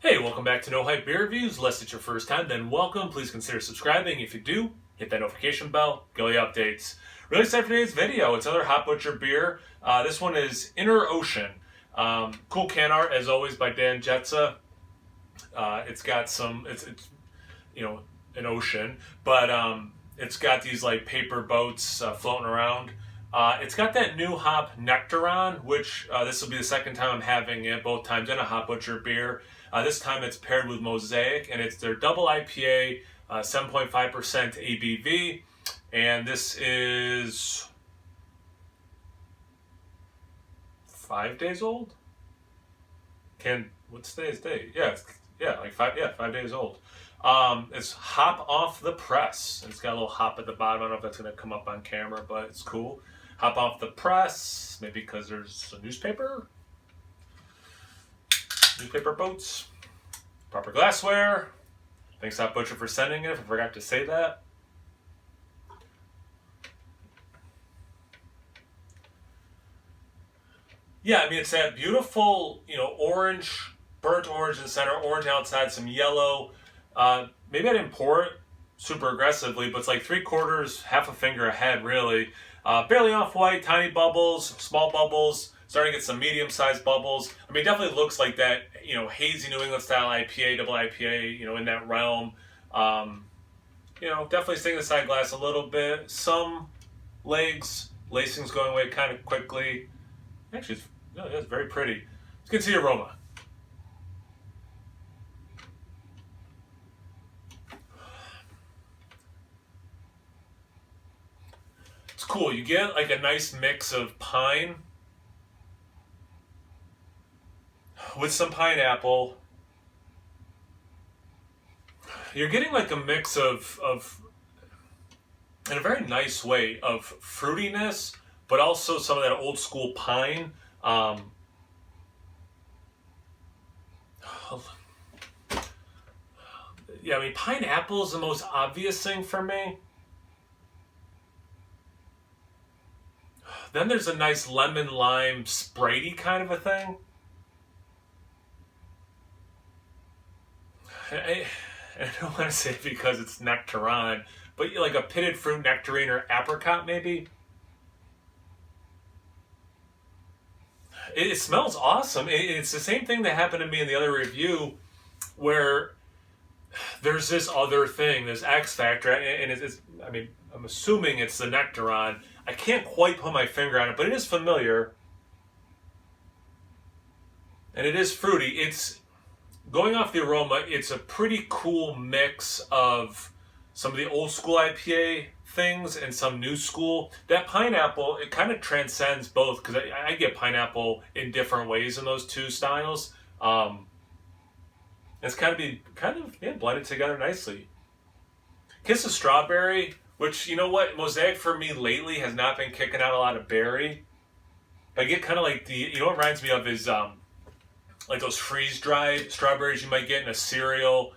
Hey, welcome back to No Hype Beer Reviews. Unless it's your first time, then welcome. Please consider subscribing. If you do, hit that notification bell, get all the updates. Really excited for today's video. It's another Hot Butcher beer. This one is Interocean. Cool can art, as always, by Dan Jetza. It's got some, it's an ocean, but it's got these like paper boats floating around. It's got that new hop Nectaron, which this will be the second time I'm having it, both times in a Hot Butcher beer. This time it's paired with Mosaic, and it's their double IPA, 7.5% ABV, and this is 5 days old. What's today's date? Like 5 days old. It's hop off the press. It's got a little hop at the bottom. I don't know if that's going to come up on camera, but it's cool. Hop off the press, maybe because there's a newspaper boats, proper glassware. Thanks Hot Butcher for sending it, if I forgot to say that. Yeah, I mean, it's that beautiful, orange, burnt orange in the center, orange outside, some yellow. Maybe I didn't pour it super aggressively, but it's like 3/4, half a finger ahead, really. Barely off-white, tiny bubbles, small bubbles, starting to get some medium-sized bubbles. I mean, it definitely looks like that, hazy New England-style IPA, double IPA, in that realm. Definitely staying the side glass a little bit. Some legs, lacing's going away kind of quickly. Actually, it's very pretty. You can see aroma. It's cool. You get like a nice mix of pine with some pineapple. You're getting like a mix of in a very nice way, of fruitiness, but also some of that old school pine. Yeah, I mean, pineapple is the most obvious thing for me. Then there's a nice lemon lime Spritey kind of a thing. I don't want to say it because it's Nectaron, but like a pitted fruit nectarine or apricot maybe. It smells awesome. It's the same thing that happened to me in the other review, where there's this other thing, this X factor, and I'm assuming it's the Nectaron. I can't quite put my finger on it, but it is familiar. And it is fruity. It's, going off the aroma, it's a pretty cool mix of some of the old school IPA things and some new school. That pineapple, it kind of transcends both, because I get pineapple in different ways in those two styles. It's blended together nicely. Kiss of strawberry, which, you know what, Mosaic for me lately has not been kicking out a lot of berry. I get kind of like what it reminds me of is like those freeze-dried strawberries you might get in a cereal.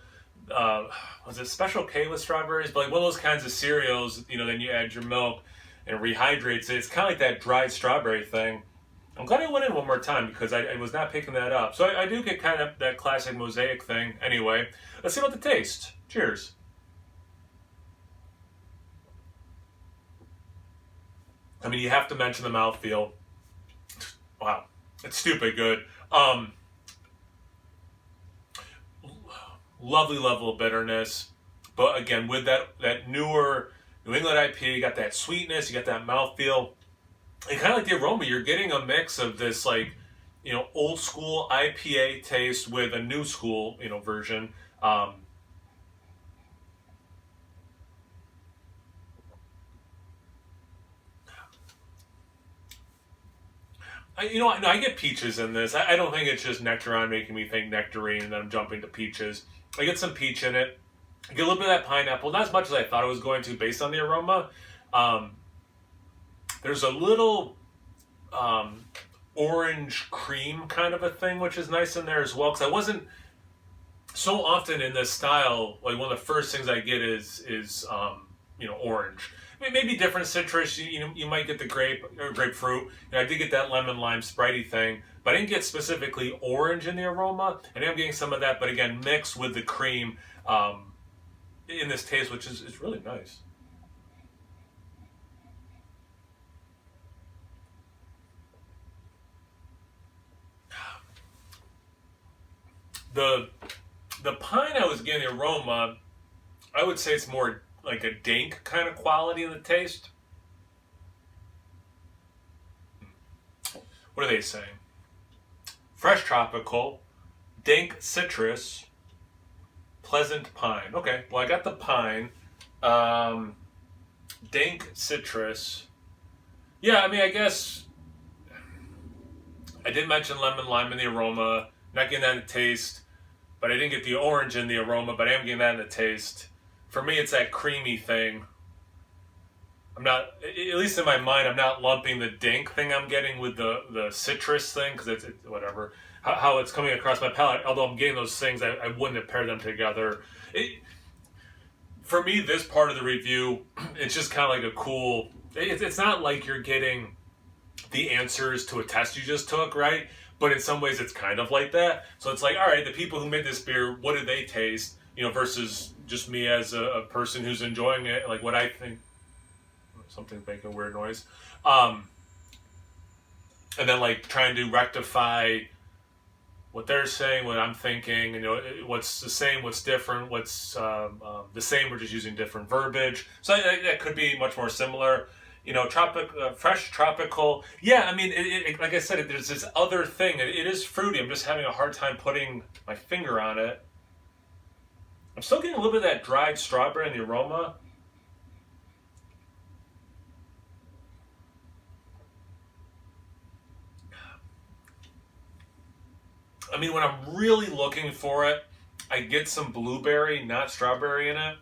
Was it Special K with strawberries? But like one of those kinds of cereals, then you add your milk and it rehydrates it. It's kind of like that dried strawberry thing. I'm glad I went in one more time because I was not picking that up. So I do get kind of that classic Mosaic thing. Anyway, let's see about the taste. Cheers. I mean, you have to mention the mouthfeel. Wow, it's stupid good. Lovely level of bitterness, but again, with that newer New England IPA, you got that sweetness, you got that mouthfeel, and kind of like the aroma, you're getting a mix of this like, old school IPA taste with a new school, version. I get peaches in this. I don't think it's just Nectaron making me think nectarine and then I'm jumping to peaches. I get some peach in it. I get a little bit of that pineapple. Not as much as I thought it was going to based on the aroma. There's a little orange cream kind of a thing, which is nice in there as well. Because I wasn't so often in this style. Like one of the first things I get is orange. I mean, maybe different citrus. You might get the grape or grapefruit. I did get that lemon lime Spritey thing, but I didn't get specifically orange in the aroma. And I'm getting some of that, but again, mixed with the cream in this taste, which is really nice. The pine I was getting the aroma, I would say it's more like a dank kind of quality in the taste. What are they saying? Fresh tropical, dank citrus, pleasant pine. Okay, well I got the pine, dank citrus. Yeah, I mean I guess I did mention lemon lime in the aroma. Not getting that in the taste, but I didn't get the orange in the aroma, but I am getting that in the taste. For me, it's that creamy thing. I'm not, at least in my mind, I'm not lumping the dank thing I'm getting with the citrus thing, because it's whatever. How it's coming across my palate, although I'm getting those things, I wouldn't have paired them together. For me, this part of the review, it's just kind of like a cool, it's not like you're getting the answers to a test you just took, right? But in some ways, it's kind of like that. So it's like, all right, the people who made this beer, what did they taste? Versus just me as a person who's enjoying it, like what I think. Something's making a weird noise. And then like trying to rectify what they're saying, what I'm thinking, what's the same, what's different, what's the same, we're just using different verbiage. So that could be much more similar. Fresh tropical. Yeah, I mean, like I said, there's this other thing. It is fruity. I'm just having a hard time putting my finger on it. I'm still getting a little bit of that dried strawberry in the aroma. I mean, when I'm really looking for it, I get some blueberry, not strawberry in it.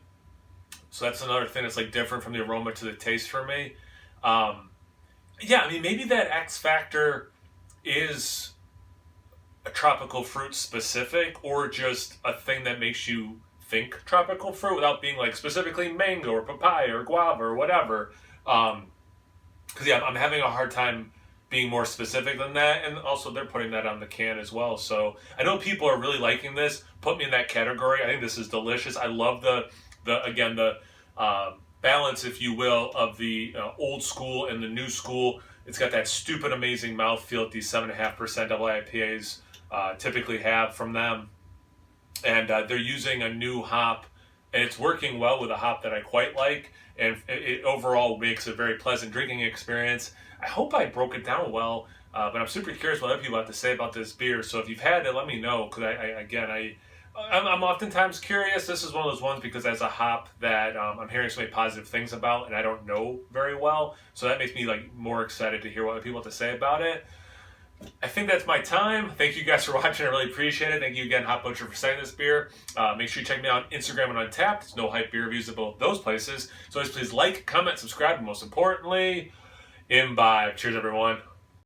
So that's another thing that's like different from the aroma to the taste for me. Yeah, I mean, maybe that X factor is a tropical fruit specific, or just a thing that makes you think tropical fruit without being like specifically mango or papaya or guava or whatever. Because yeah, I'm having a hard time being more specific than that, and also they're putting that on the can as well. So I know people are really liking this. Put me in that category. I think this is delicious. I love the balance, if you will, of the old school and the new school. It's got that stupid amazing mouthfeel that these 7.5% double IPAs typically have from them. And they're using a new hop, and it's working well with a hop that I quite like, and it overall makes a very pleasant drinking experience. I hope I broke it down well, but I'm super curious what other people have to say about this beer. So if you've had it, let me know, because I'm oftentimes curious. This is one of those ones because as a hop that I'm hearing so many positive things about, and I don't know very well, so that makes me like more excited to hear what other people have to say about it. I think that's my time. Thank you guys for watching. I really appreciate it. Thank you again, Hop Butcher, for sending this beer. Make sure you check me out on Instagram and Untapped. It's No Hype Beer Reviews at both those places. So please like, comment, subscribe, and most importantly, imbibe. Cheers, everyone.